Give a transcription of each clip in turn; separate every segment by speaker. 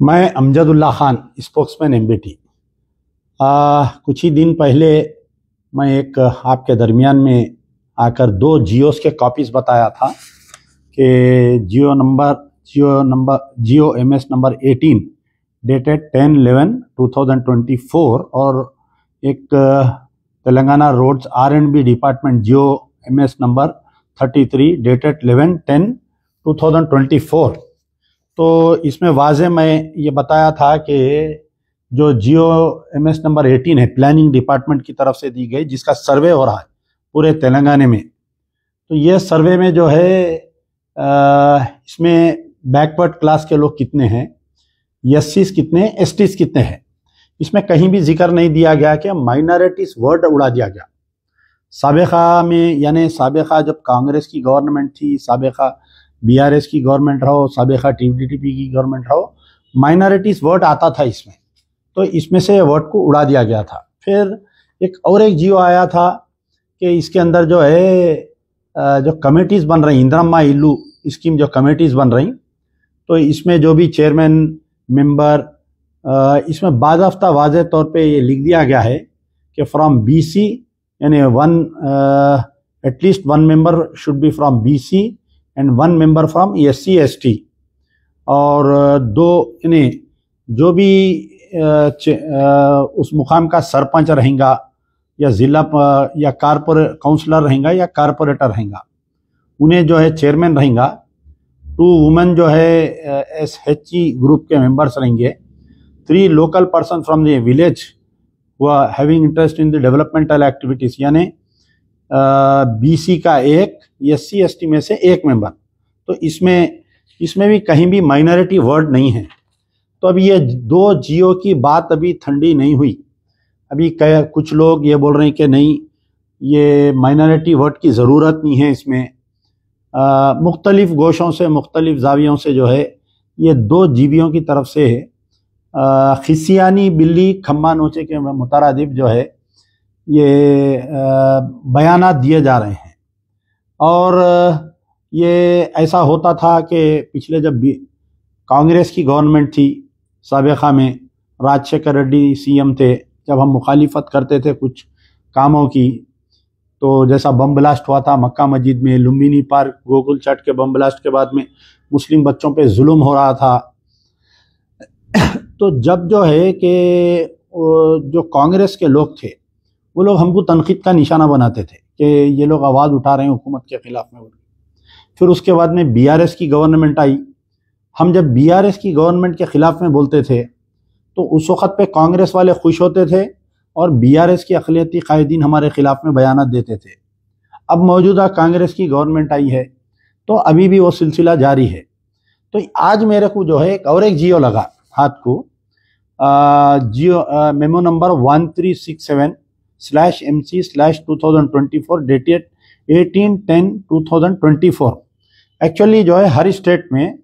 Speaker 1: मैं Amjadullah Khan, spokesman MBT. कुछ ही दिन पहले मैं एक आपके दरमियान में आकर दो जियोस के कॉपीज़ बताया था कि जियो एमएस नंबर 18 डेटेड 10/11/2024 और एक तेलंगाना रोड्स R&B डिपार्टमेंट जियो एमएस नंबर 33 डेटेड 11/10/2024। तो इसमें वाज़े मैं ये बताया था कि जो जियो एमएस नंबर 18 है प्लानिंग डिपार्टमेंट की तरफ से दी गई, जिसका सर्वे हो रहा है पूरे तेलंगाना में। तो ये सर्वे में जो है इसमें बैकवर्ड क्लास के लोग कितने हैं, एससीज कितने, एसटीज कितने हैं, इसमें कहीं भी जिक्र नहीं दिया गया कि माइनॉरिटीज वर्ड उड़ा दिया गया। साबिका में, यानी साबिका जब कांग्रेस की गवर्नमेंट थी, साबिका बीआरएस की गवर्नमेंट रहो, साबिका टीडीपी की गवर्नमेंट रहो, माइनॉरिटीज वर्ड आता था इसमें, तो इसमें से वर्ड को उड़ा दिया गया था। फिर एक जियो आया था कि इसके अंदर जो है जो कमेटीज़ बन रही, इंदिरम्मा इल्लू स्कीम जो कमेटीज़ बन रही, तो इसमें जो भी चेयरमैन मेंबर, इसमें बाज़ाफ्ता वाज़े तौर पे ये लिख दिया गया है कि फ्रॉम बीसी, यानी at least one member should be from BC and one member from SC ST, और दो यानी जो भी उस मुकाम का सरपंच रहेगा या ज़िला या काउंसलर रहेगा या कारपोरेटर रहेगा, उन्हें जो है चेयरमैन रहेगा। 2 वुमेन जो है SHE ग्रुप के मेंबर्स रहेंगे। 3 local person from the village who are having interest in the developmental activities, यानी BC का एक, SC ST में से एक मेंबर। तो इसमें भी कहीं भी माइनॉरिटी वर्ड नहीं है। तो अभी ये 2 जियो की बात अभी ठंडी नहीं हुई। अभी कुछ लोग ये बोल रहे हैं कि नहीं, ये माइनॉरिटी वर्ड की ज़रूरत नहीं है इसमें। मुख्तलिफ गोशों से, मुख्तलिफ जावियों से जो है ये 2 जीवियों की तरफ से खिसियानी बिल्ली खम्बा नोचे के मुतारादिफ जो है ये बयानात दिए जा रहे हैं। और ये ऐसा होता था कि पिछले जब भी कांग्रेस की गवर्नमेंट थी, साबिका में राजशेखर रेड्डी सीएम थे, जब हम मुखालिफत करते थे कुछ कामों की, तो जैसा बम ब्लास्ट हुआ था मक्का मस्जिद में, लुम्बिनी पार्क, गोकुल चाट के बम ब्लास्ट के बाद में मुस्लिम बच्चों पे जुल्म हो रहा था। तो जब जो है कि जो कांग्रेस के लोग थे वो लोग हमको तनकीद का निशाना बनाते थे कि ये लोग आवाज़ उठा रहे हैं हुकूमत के ख़िलाफ़ में। फिर उसके बाद में बीआरएस की गवर्नमेंट आई। हम जब बीआरएस की गवर्नमेंट के ख़िलाफ़ में बोलते थे तो उस वक़्त पे कांग्रेस वाले खुश होते थे और बीआरएस की अक़लियती कायदीन हमारे ख़िलाफ़ में बयानात देते थे। अब मौजूदा कांग्रेस की गवर्नमेंट आई है तो अभी भी वो सिलसिला जारी है। तो आज मेरे को जो है एक जियो लगा हाथ को, GO memo number 1367/MC/2024 dated 18/10/2024। Actually जो है हर स्टेट में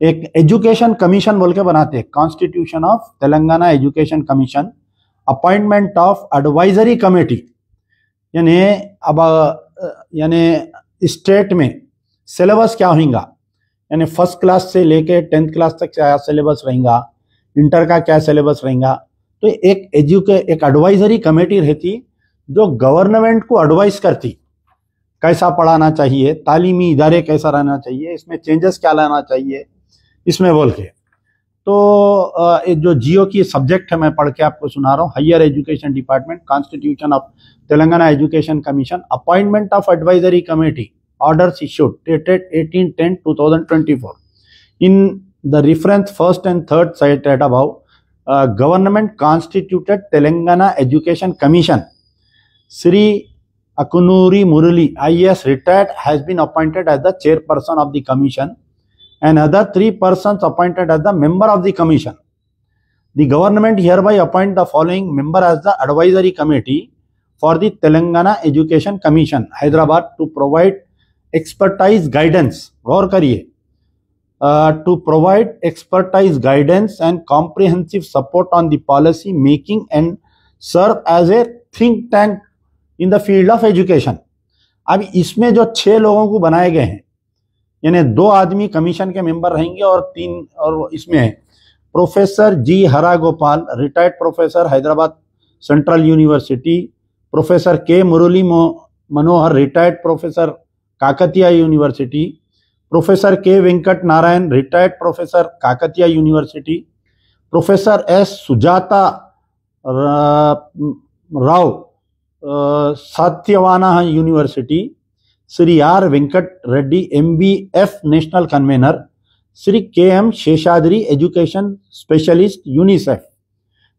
Speaker 1: एक एजुकेशन कमीशन बोल के बनाते हैं, constitution of Telangana education commission, appointment of advisory committee. यानी स्टेट में सिलेबस क्या होगा, यानी फर्स्ट क्लास से लेके 10th क्लास तक क्या सिलेबस रहेगा, इंटर का क्या सिलेबस रहेगा। तो एक एडवाइजरी कमेटी रहती जो गवर्नमेंट को एडवाइस करती, कैसा पढ़ाना चाहिए, तालीमी इदारे कैसा रहना चाहिए, इसमें चेंजेस क्या लाना चाहिए, इसमें बोल के। तो जो जियो की सब्जेक्ट है मैं पढ़ के आपको सुना रहा हूँ। Higher education department, constitution of Telangana education commission, appointment of advisory committee, orders issued dated 18/10/2024। In the reference first and third cited above, government constituted Telangana Education Commission. Sri Akunuri Murali, IAS retired, has been appointed as the chairperson of the commission, and other 3 persons appointed as the member of the commission. The government hereby appoint the following member as the advisory committee for the Telangana Education Commission, Hyderabad, to provide expertise guidance. गौर करिए, to provide expertise guidance and comprehensive support on the policy making and serve as a think tank in the field of education. अब इसमें जो 6 लोगों को बनाए गए हैं, यानी 2 आदमी कमीशन के मेंबर रहेंगे और 3 और इसमें professor G Hara Gopal, retired professor, Hyderabad central university. Professor K Murali Manohar, retired professor, Kakatiya university. Professor K Venkat Narayan, retired professor, Kakatiya university. Professor S Sujata Rao, Satavahana university. Shri R Venkat Reddy, MBF national convener. Shri KM Seshadri, education specialist, UNICEF.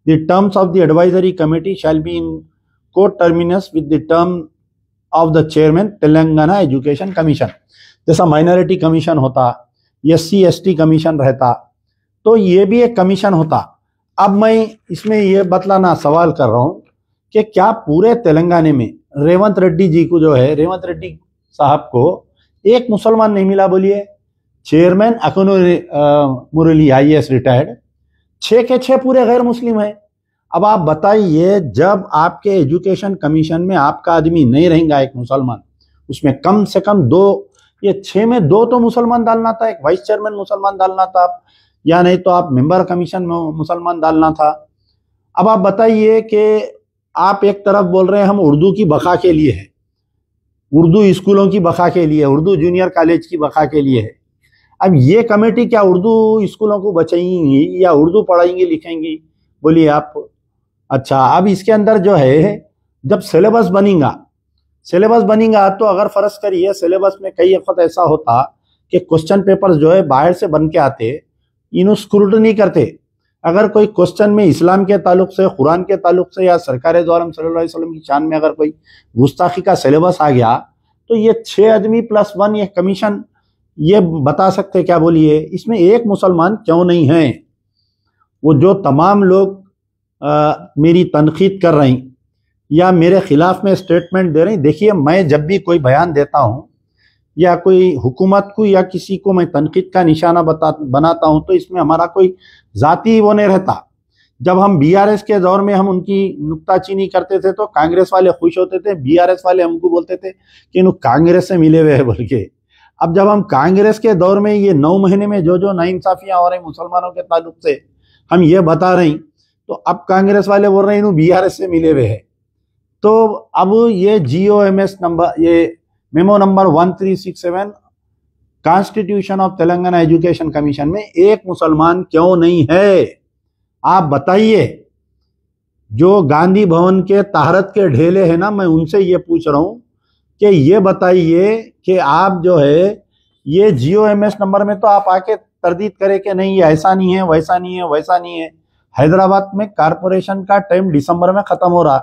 Speaker 1: The terms of the advisory committee shall be in coterminous with the term of the chairman, Telangana education commission. जैसा minority commission होता, SC/ST commission रहता, तो ये भी एक commission होता। अब मैं इसमें ये बतलाना सवाल कर रहा हूं कि क्या पूरे तेलंगाना में रेवंत रेड्डी जी को जो है, रेवंत रेड्डी साहब को एक मुसलमान नहीं मिला? बोलिए। चेयरमैन अकुनु मुरली, IAS रिटायर्ड, 6 के 6 पूरे गैर मुस्लिम है। अब आप बताइए, जब आपके एजुकेशन कमीशन में आपका आदमी नहीं रहेगा एक मुसलमान, उसमें कम से कम 2, ये 6 में 2 तो मुसलमान डालना था, एक वाइस चेयरमैन मुसलमान डालना था, या नहीं तो आप मेंबर कमीशन में मुसलमान डालना था। अब आप बताइए कि आप एक तरफ बोल रहे हैं हम उर्दू की बका के लिए है, उर्दू स्कूलों की बका के लिए, उर्दू जूनियर कॉलेज की बका के लिए है। अब ये कमेटी क्या उर्दू स्कूलों को बचाएंगी या उर्दू पढ़ाएंगी लिखेंगी? बोलिए आप। अच्छा, अब इसके अंदर जो है, जब सिलेबस बनेगा तो अगर फर्ज करिए सिलेबस में कई वक्त ऐसा होता कि क्वेश्चन पेपर्स जो है बाहर से बन के आते, इन्हों स्क्रूटनी करते। अगर कोई क्वेश्चन में इस्लाम के ताल्लुक से, कुरान के ताल्लुक से, या सरकार दो आलम सल्लल्लाहु अलैहि वसल्लम की शान में अगर कोई गुस्ताखी का सिलेबस आ गया, तो ये 6 आदमी प्लस 1 ये कमीशन ये बता सकते क्या? बोलिए, इसमें एक मुसलमान क्यों नहीं है? वो जो तमाम लोग मेरी तनकीद कर रही या मेरे खिलाफ में स्टेटमेंट दे रही, देखिए मैं जब भी कोई बयान देता हूं या कोई हुकूमत को या किसी को मैं तनकीद का निशाना बनाता हूं, तो इसमें हमारा कोई जाती वो नहीं रहता। जब हम BRS के दौर में हम उनकी नुक्ताचीनी करते थे तो कांग्रेस वाले खुश होते थे, BRS वाले हमको बोलते थे कि इन कांग्रेस से मिले हुए है बोल के। अब जब हम कांग्रेस के दौर में ये 9 महीने में जो नाइंसाफियां हो रही मुसलमानों के ताल्लुक से हम ये बता रही, तो अब कांग्रेस वाले बोल रहे हैं BRS से मिले हुए हैं। तो अब ये GOMS नंबर, ये memo number 1367 constitution of Telangana education commission में एक मुसलमान क्यों नहीं है? आप बताइए। जो गांधी भवन के ताहरत के ढेले हैं ना, मैं उनसे ये पूछ रहा हूं कि ये बताइए कि आप जो है ये GOMS नंबर में तो आप आके तरदीद करें कि नहीं, ये ऐसा नहीं है, वैसा नहीं है, वैसा नहीं है। हैदराबाद में कारपोरेशन का टाइम दिसंबर में खत्म हो रहा,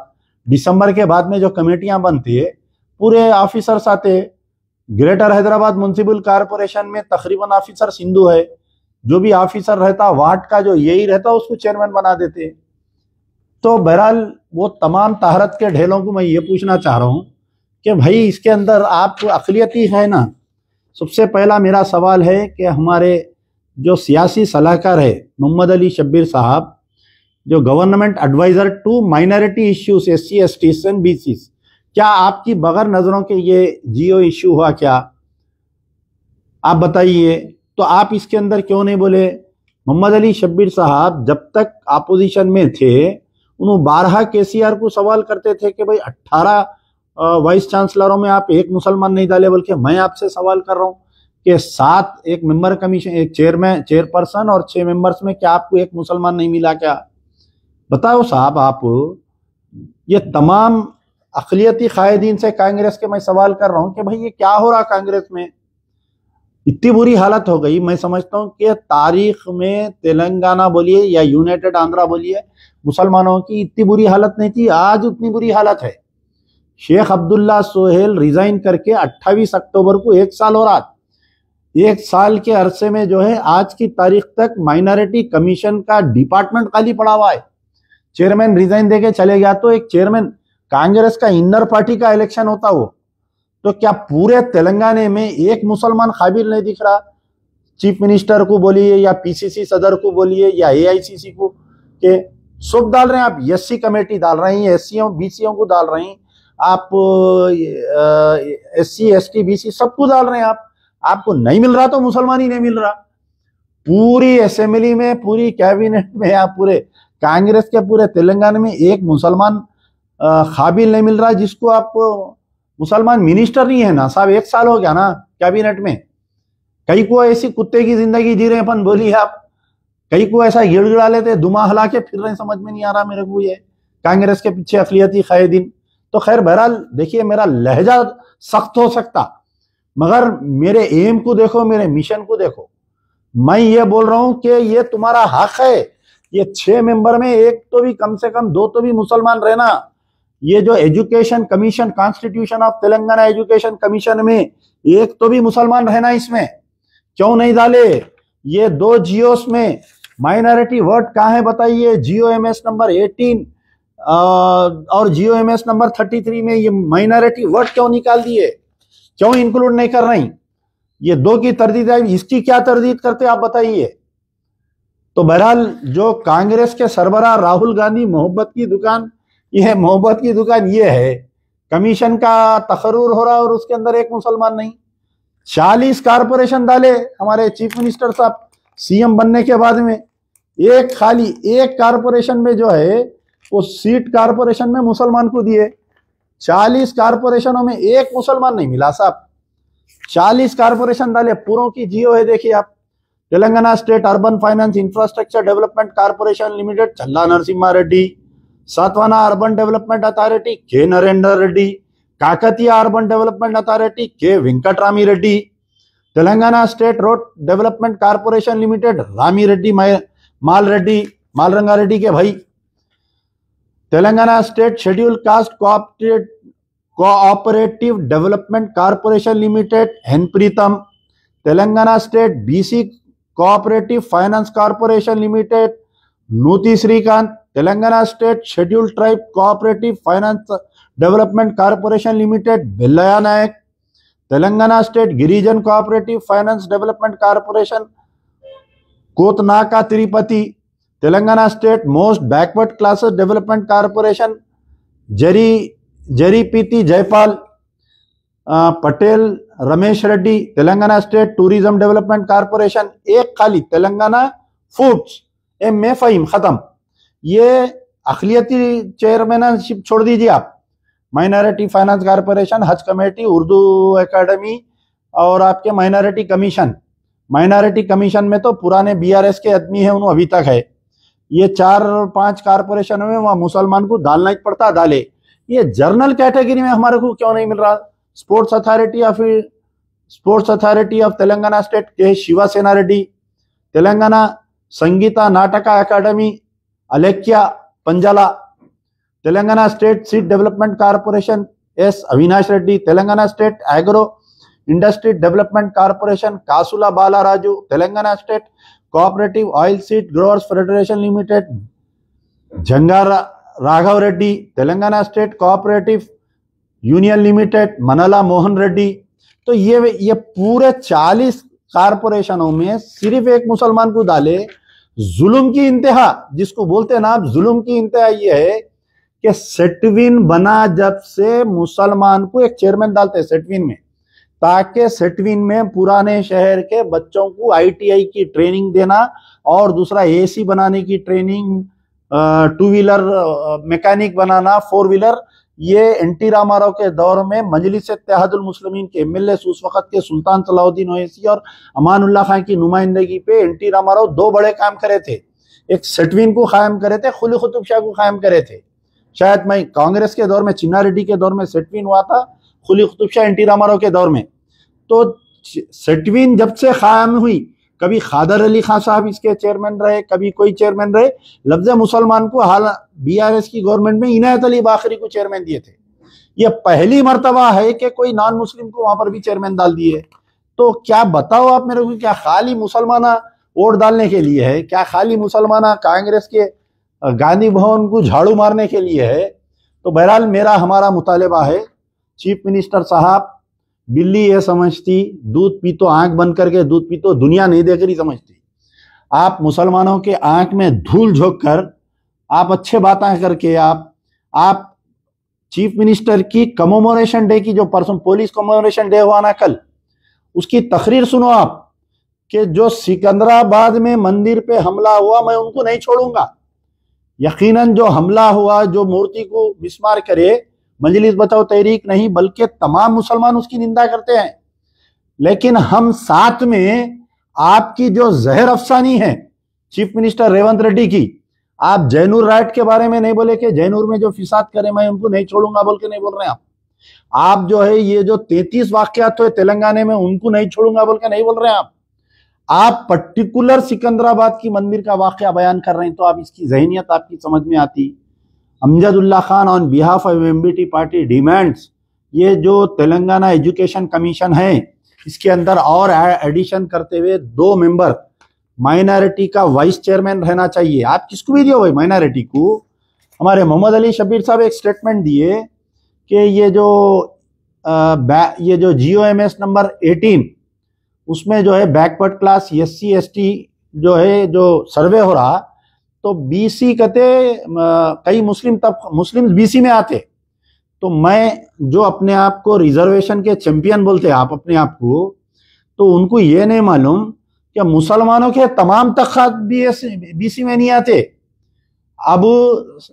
Speaker 1: दिसंबर के बाद में जो कमेटियां बनती है पूरे ऑफिसर्स आते। ग्रेटर हैदराबाद म्युनिसिपल कारपोरेशन में तकरीबन ऑफिसर सिंधु है, जो भी ऑफिसर रहता वार्ड का जो यही रहता उसको चेयरमैन बना देते। तो बहरहाल वो तमाम ताहरत के ढेलों को मैं ये पूछना चाह रहा हूं कि भाई इसके अंदर आप अक़लियती है ना। सबसे पहला मेरा सवाल है कि हमारे जो सियासी सलाहकार है मोहम्मद अली शब्बीर साहब, जो government advisor to minority issues SC STs and BCs, क्या आपकी बगैर नजरों के ये GO इश्यू हुआ क्या? आप बताइए। तो आप इसके अंदर क्यों नहीं बोले? मोहम्मद अली शब्बीर साहब जब तक अपोजिशन में थे, उन्होंने 12 KCR को सवाल करते थे कि भाई 18 वाइस चांसलरों में आप एक मुसलमान नहीं डाले, बल्कि मैं आपसे सवाल कर रहा हूं कि 7 एक मेंबर कमीशन, एक चेयरपर्सन और 6 मेंबर्स में क्या आपको एक मुसलमान नहीं मिला क्या? बताओ साहब आप। ये तमाम अक़लियती कायदीन से कांग्रेस के मैं सवाल कर रहा हूं कि भाई ये क्या हो रहा कांग्रेस में? इतनी बुरी हालत हो गई। मैं समझता हूं कि तारीख में तेलंगाना बोलिए या यूनाइटेड आंध्रा बोलिए, मुसलमानों की इतनी बुरी हालत नहीं थी, आज उतनी बुरी हालत है। शेख अब्दुल्ला सोहेल रिजाइन करके 28 अक्टूबर को 1 साल हो रहा। 1 साल के अरसे में जो है आज की तारीख तक माइनॉरिटी कमीशन का डिपार्टमेंट खाली पड़ा हुआ है। चेयरमैन रिजाइन देके चले गया, तो एक चेयरमैन कांग्रेस का इनर पार्टी का इलेक्शन होता हो, तो क्या पूरे तेलंगाना में एक मुसलमान काबिल नहीं दिख रहा? चीफ मिनिस्टर को बोलिए या PCC सदर को बोलिए या AICC को, के सब डाल रहे हैं आप। SC कमेटी डाल रही हैं, SCओं BCओं को डाल रही हैं आप, SC ST BC सबको डाल रहे हैं आप। आपको नहीं मिल रहा तो मुसलमान ही नहीं मिल रहा। पूरी असेंबली में, पूरी कैबिनेट में या पूरे कांग्रेस के पूरे तेलंगाना में एक मुसलमान काबिल नहीं मिल रहा जिसको आप मुसलमान मिनिस्टर नहीं है ना साहब। 1 साल हो गया ना कैबिनेट में। कई को ऐसी कुत्ते की जिंदगी जी रहे अपन बोली आप, कई को ऐसा गिड़गिड़ा लेते, दुमा हला के फिर रहे, समझ में नहीं आ रहा मेरे को ये कांग्रेस के पीछे अखिलियती कायदीन। तो खैर बहरहाल देखिए, मेरा लहजा सख्त हो सकता मगर मेरे एम को देखो, मेरे मिशन को देखो। मैं ये बोल रहा हूं कि ये तुम्हारा हक है, ये 6 मेंबर में एक तो भी, कम से कम 2 तो भी मुसलमान रहना। ये जो education commission, constitution of Telangana education commission में एक तो भी मुसलमान रहना, इसमें क्यों नहीं डाले? ये 2 जियोस में माइनॉरिटी वर्ड कहाँ है बताइए? GOMS नंबर 18 और GOMS नंबर 33 में ये माइनॉरिटी वर्ड क्यों निकाल दिए? क्यों इंक्लूड नहीं कर रही? ये 2 की तरदीद है, इसकी क्या तरदीद करते आप बताइए? तो बहरहाल जो कांग्रेस के सरबराह राहुल गांधी, मोहब्बत की दुकान, यह मोहब्बत की दुकान ये है, कमीशन का तकर्रुर हो रहा और उसके अंदर एक मुसलमान नहीं। 40 कारपोरेशन डाले हमारे चीफ मिनिस्टर साहब CM बनने के बाद में, एक खाली एक कारपोरेशन में जो है वो सीट कारपोरेशन में मुसलमान को दिए। 40 कारपोरेशनों में एक मुसलमान नहीं मिला साहब। 40 कारपोरेशन डाले, पूरों की जियो है देखिए आप। Telangana state urban finance infrastructure development corporation limited Challa Narasimha Reddy, Satavahana urban development authority K Narendra Reddy, Kakatiya urban development authority K Venkatarami Reddy, Telangana state road development corporation limited Rami Reddy Malranga Reddy के भाई, Telangana state schedule caste cooperative development corporation limited N Preetham, Telangana state BC cooperative finance corporation limited Nuthi Srikanth, Telangana state schedule tribe cooperative finance development corporation limited बेल्लया नायक, Telangana state Girijan cooperative finance development corporation Kotnaka Tirupati, Telangana state most backward classes development corporation Jaripiti Jaipal Patel Ramesh Reddy, Telangana state tourism development corporation एक खाली Telangana foods में फ़हीम खत्म। ये अखिलियती chairmanship छोड़ दीजिए आप, minority finance corporation, हज committee, Urdu academy और आपके माइनॉरिटी कमीशन में तो पुराने BRS के आदमी है, उन्होंने अभी तक है। ये 4-5 कारपोरेशन में वहां मुसलमान को डालना ही पड़ता, डाले। ये जर्नल कैटेगरी में हमारे को क्यों नहीं मिल रहा? Sports authority of Telangana state K Shivasena Reddy, Telangana Sangeeta Nataka academy Alekhya Panjala, Telangana state seed development corporation S Avinash Reddy, Telangana state agro industry development corporation Kasula Bala Raju, Telangana state cooperative oil seed growers federation limited Jangara Raghav Reddy, Telangana state cooperative union limited Manala Mohan Reddy. तो ये पूरे 40 कारपोरेशनों में सिर्फ एक मुसलमान को डाले। जुल्म की इंतहा जिसको बोलते हैं ना आप, जुल्म की इंतहा ये है कि सेटविन बना जब से मुसलमान को एक चेयरमैन डालते हैं सेटविन में, ताकि सेटविन में पुराने शहर के बच्चों को ITI की ट्रेनिंग देना और दूसरा AC बनाने की ट्रेनिंग, 2 व्हीलर मैकेनिक बनाना, 4 व्हीलर। ये NT रामाराव के दौर में मजलिस इत्तेहादुल मुस्लिमीन के MLA उस वक्त के सुल्तान सलाउद्दीन ओवैसी और अमानुल्लाह खान की नुमाइंदगी पे NT रामाराव 2 बड़े काम करे थे। एक सेटविन को कायम करे थे, कुली कुतुब शाह को कायम करे थे। शायद मैं कांग्रेस के दौर में, चिन्ना रेड्डी के दौर में सेटविन हुआ था, कुली कुतुब शाह NT रामाराव के दौर में। तो सेटविन जब से कायम हुई, कभी खादर अली खान साहब इसके चेयरमैन रहे, कभी कोई चेयरमैन रहे। लफ्ज मुसलमान को हाल BRS की गवर्नमेंट में इनायत अली बाखरी को चेयरमैन दिए थे। यह पहली मर्तबा है कि कोई नॉन मुस्लिम को वहां पर भी चेयरमैन डाल दिए। तो क्या बताओ आप मेरे को, क्या खाली मुसलमाना वोट डालने के लिए है? क्या खाली मुसलमाना कांग्रेस के गांधी भवन को झाड़ू मारने के लिए है? तो बहरहाल हमारा मुतालबा है, चीफ मिनिस्टर साहब, बिल्ली ये समझती दूध पी तो आंख बंद करके दूध पी तो दुनिया नहीं देख रही समझती। आप मुसलमानों के आंख में धूल झोंक कर, आप अच्छे बातें करके, आप चीफ मिनिस्टर की कमेमोरेशन डे की, जो परसों पुलिस कमेमोरेशन डे हुआ ना कल, उसकी तकरीर सुनो आप। कि जो सिकंदराबाद में मंदिर पे हमला हुआ, मैं उनको नहीं छोड़ूंगा। यकीनन जो हमला हुआ, जो मूर्ति को मिसमार करे, मजलिस बचाओ तहरीक नहीं बल्कि तमाम मुसलमान उसकी निंदा करते हैं। लेकिन हम साथ में आपकी जो जहर अफसानी है चीफ मिनिस्टर रेवंत रेड्डी की, आप जैनुर राइट के बारे में नहीं बोले कि जैनुर में जो फिसाद करे मैं उनको नहीं छोड़ूंगा बोल के नहीं बोल रहे हैं आप जो है ये जो 33 वाकयात हुए तेलंगाना में उनको नहीं छोड़ूंगा बोल के नहीं बोल रहे हैं आप पर्टिकुलर सिकंदराबाद की मंदिर का वाकया बयान कर रहे हैं। तो आप इसकी जहनियत आपकी समझ में आती। Amjadullah Khan on behalf of MBT party demands, ये जो तेलंगाना एजुकेशन कमीशन है इसके अंदर और एडिशन करते हुए 2 मेंबर माइनॉरिटी का वाइस चेयरमैन रहना चाहिए। आप किसको भी दियो भाई माइनॉरिटी को। हमारे मोहम्मद अली शबीर साहब एक स्टेटमेंट दिए कि ये जो GOMS नंबर 18 उसमें जो है बैकवर्ड क्लास SC ST जो है जो सर्वे हो रहा, तो BC कहते कई मुस्लिम BC में आते। तो मैं जो अपने आप को रिजर्वेशन के चैंपियन बोलते हैं आप अपने आप को, तो उनको ये नहीं मालूम कि मुसलमानों के तमाम तख्त BC में नहीं आते। अब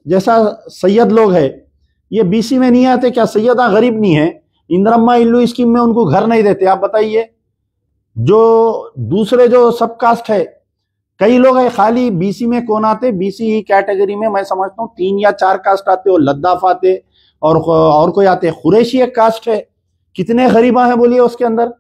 Speaker 1: जैसा सैयद लोग है ये BC में नहीं आते क्या? सैयदा गरीब नहीं है? इंदिरम्मा इल्लू स्कीम में उनको घर नहीं देते? आप बताइए। जो दूसरे जो सब कास्ट है, कई लोग है खाली BC में कौन आते? BC कैटेगरी में मैं समझता हूँ 3 या 4 कास्ट आते हो, लद्दाफ आते और कोई आते। कुरैशी एक कास्ट है, कितने गरीबा है बोलिए उसके अंदर।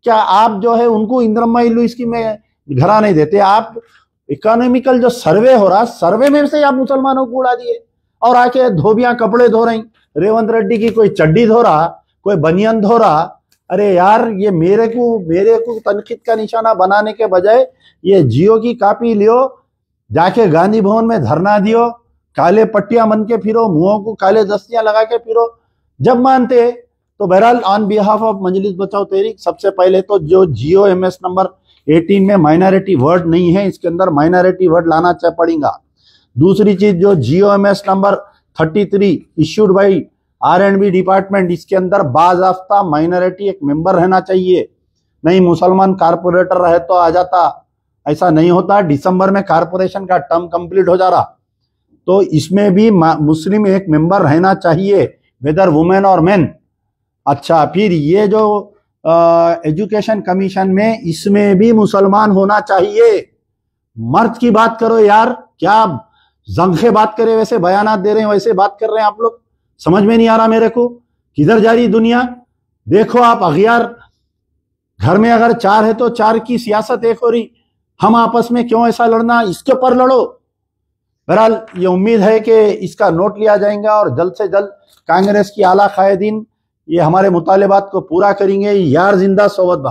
Speaker 1: क्या आप जो है उनको इंदिरम्मा इल्लू स्कीम में घरा नहीं देते? आप इकोनॉमिकल जो सर्वे हो रहा, सर्वे में से आप मुसलमानों को उड़ा दिए और आके धोबियां कपड़े धो रही। रेवंत रेड्डी की कोई चड्डी धो रहा, कोई बनियान धो रहा। अरे यार, ये मेरे को तनकीद का निशाना बनाने के बजाय ये जियो की कॉपी लियो, जाके गांधी भवन में धरना दियो, काले पट्टियां बन के फिरो, मुंहों को काले दस्तियां लगा के फिरो। जब मानते तो बहरहाल ऑन बिहाफ ऑफ मजलिस बचाओ तहरीक, सबसे पहले तो जो GOMS नंबर 18 में माइनॉरिटी वर्ड नहीं है, इसके अंदर माइनॉरिटी वर्ड लाना पड़ेगा। दूसरी चीज जो GOMS number 33 issued by R&B department, इसके अंदर बाज़ाफ्ता माइनॉरिटी एक मेंबर रहना चाहिए। नहीं मुसलमान कारपोरेटर रहे तो आ जाता, ऐसा नहीं होता। दिसंबर में कारपोरेशन का टर्म कंप्लीट हो जा रहा, तो इसमें भी मुस्लिम एक मेंबर रहना चाहिए, वेदर वुमेन और मेन। अच्छा, फिर ये जो एजुकेशन कमीशन में, इसमें भी मुसलमान होना चाहिए। मर्द की बात करो यार, क्या जंखे बात करे वैसे बयानात दे रहे हैं, वैसे बात कर रहे हैं आप लोग। समझ में नहीं आ रहा मेरे को, किधर जा रही दुनिया। देखो आप अगयार घर में अगर 4 है तो 4 की सियासत एक हो रही। हम आपस में क्यों ऐसा लड़ना, इसके ऊपर लड़ो। बहरहाल ये उम्मीद है कि इसका नोट लिया जाएगा और जल्द से जल्द कांग्रेस की आला कायदीन ये हमारे मुतालिबात को पूरा करेंगे। यार जिंदा सोवत बा।